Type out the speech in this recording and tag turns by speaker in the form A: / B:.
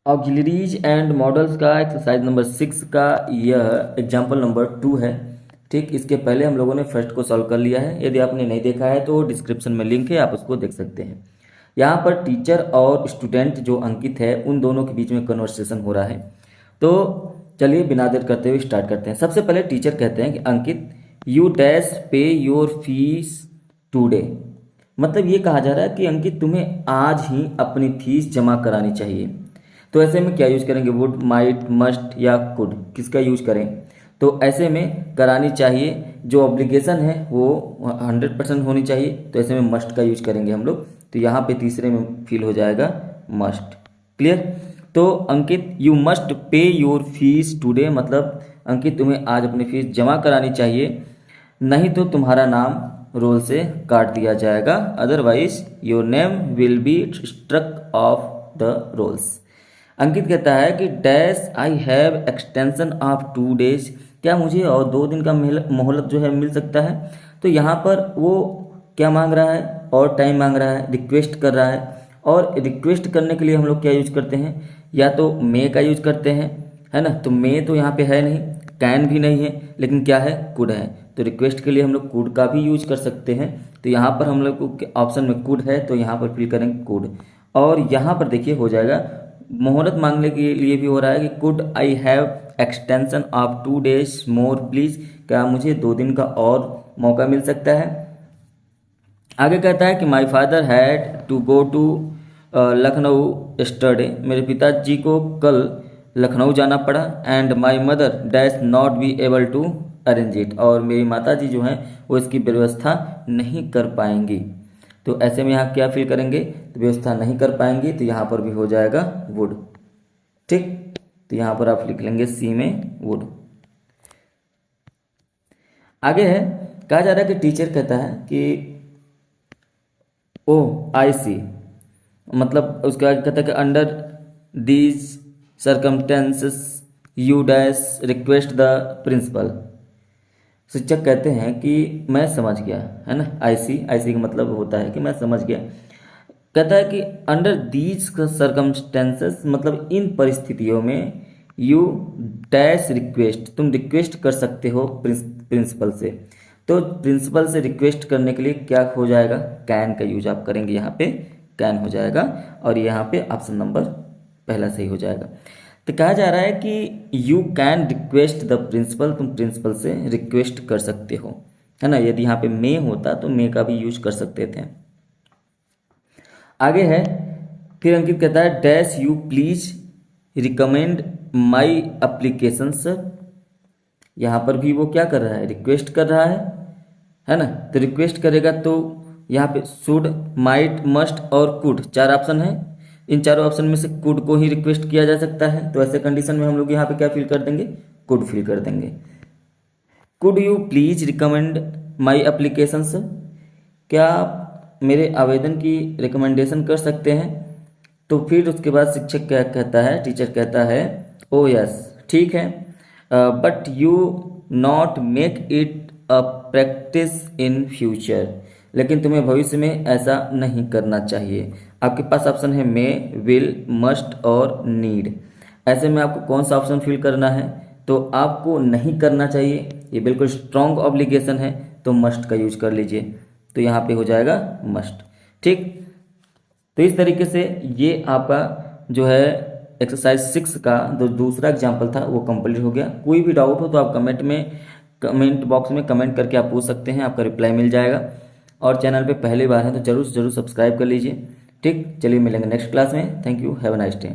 A: Auxiliaries and models का exercise number 6 का यह एग्जाम्पल नंबर 2 है। ठीक, इसके पहले हम लोगों ने फर्स्ट को सॉल्व कर लिया है। यदि आपने नहीं देखा है तो डिस्क्रिप्शन में लिंक है, आप उसको देख सकते हैं। यहाँ पर टीचर और स्टूडेंट जो अंकित है उन दोनों के बीच में कन्वर्सेशन हो रहा है। तो चलिए बिना देर करते हुए स्टार्ट करते हैं। सबसे पहले टीचर कहते हैं कि अंकित यू डैश पे योर फीस टूडे। मतलब ये कहा जा रहा है कि अंकित तुम्हें आज ही अपनी फीस जमा करानी चाहिए। तो ऐसे में क्या यूज करेंगे? वुड, माइट, मस्ट या कुड, किसका यूज करें? तो ऐसे में करानी चाहिए, जो ऑब्लिगेशन है वो 100% होनी चाहिए, तो ऐसे में मस्ट का यूज करेंगे हम लोग। तो यहाँ पे तीसरे में फिल हो जाएगा मस्ट। क्लियर? तो Ankit you must pay your fees today, मतलब अंकित तुम्हें आज अपनी फीस जमा करानी चाहिए, नहीं तो तुम्हारा नाम रोल से काट दिया जाएगा, otherwise your name will be struck off the rolls. Ankit कहता है कि dash I have extension of 2 days, क्या मुझे और 2 दिन का मोहलत जो है मिल सकता है? तो यहाँ पर वो क्या मांग रहा है? और टाइम मांग रहा है, रिक्वेस्ट कर रहा है। और रिक्वेस्ट करने के लिए हम लोग क्या यूज करते हैं? या तो मे का यूज करते हैं, है ना। तो मे तो यहाँ पे है नहीं, कैन भी नहीं है, लेकिन क्या है? कुड है। तो रिक्वेस्ट के लिए हम लोग कुड का भी यूज कर सकते हैं। तो यहाँ पर हम लोग को ऑप्शन में कुड है, तो यहाँ पर फिल करेंगे कुड। और यहाँ पर देखिए हो जाएगा, मोहलत मांगने के लिए भी हो रहा है कि could I have extension of 2 days more please, क्या मुझे 2 दिन का और मौका मिल सकता है? आगे कहता है कि my father had to go to Lucknow yesterday, मेरे पिताजी को कल लखनऊ जाना पड़ा। And my mother dash not be able to arrange it, और मेरी माताजी जो हैं वो इसकी व्यवस्था नहीं कर पाएंगी। तो ऐसे में यहाँ क्या फिल करेंगे? तो व्यवस्था नहीं कर पाएंगी, तो यहाँ पर भी हो जाएगा वुड। ठीक, तो यहाँ पर आप लिख लेंगे सी में वुड। आगे है, कहा जा रहा है कि टीचर कहता है कि ओ आई सी, मतलब उसके बाद कहता है कि under these circumstances you dash request the principal. शिक्षक कहते हैं कि मैं समझ गया, है ना। आईसी का मतलब होता है कि मैं समझ गया। कहता है कि अंडर दीज सर्कमस्टेंसेस, मतलब इन परिस्थितियों में यू डैश रिक्वेस्ट, तुम रिक्वेस्ट कर सकते हो प्रिंसिपल से। तो प्रिंसिपल से रिक्वेस्ट करने के लिए क्या हो जाएगा? कैन का यूज आप करेंगे, यहाँ पे कैन हो जाएगा, और यहाँ पे ऑप्शन नंबर पहला सही हो जाएगा। तो कहा जा रहा है कि you can request the principal, तुम प्रिंसिपल से रिक्वेस्ट कर सकते हो, है ना। यदि यहाँ पे मे होता तो मे का भी यूज कर सकते थे। आगे है, फिर अंकित कहता है dash you please recommend my application sir. यहाँ पर भी वो क्या कर रहा है? रिक्वेस्ट कर रहा है ना। तो रिक्वेस्ट करेगा तो यहाँ पे शुड, माइट, मस्ट और कुड 4 ऑप्शन है। इन चारों ऑप्शन में से कुड को ही रिक्वेस्ट किया जा सकता है। तो ऐसे कंडीशन में हम लोग यहाँ पे क्या फिल कर देंगे? कुड फिल कर देंगे। Could you please recommend my application sir, क्या आप मेरे आवेदन की रिकमेंडेशन कर सकते हैं? तो फिर उसके बाद शिक्षक क्या कहता है? टीचर कहता है ओ यस, ठीक है, but you not make it a practice in future, लेकिन तुम्हें भविष्य में ऐसा नहीं करना चाहिए। आपके पास ऑप्शन है मे, विल, मस्ट और नीड। ऐसे में आपको कौन सा ऑप्शन फिल करना है? तो आपको नहीं करना चाहिए, ये बिल्कुल स्ट्रॉन्ग ऑब्लिगेशन है, तो मस्ट का यूज कर लीजिए। तो यहाँ पे हो जाएगा मस्ट। ठीक, तो इस तरीके से ये आपका जो है एक्सरसाइज 6 का जो दूसरा एग्जाम्पल था वो कंप्लीट हो गया। कोई भी डाउट हो तो आप कमेंट बॉक्स में कमेंट करके आप पूछ सकते हैं, आपका रिप्लाई मिल जाएगा। और चैनल पे पहली बार है तो जरूर सब्सक्राइब कर लीजिए। ठीक, चलिए मिलेंगे नेक्स्ट क्लास में। Thank you, have a nice day.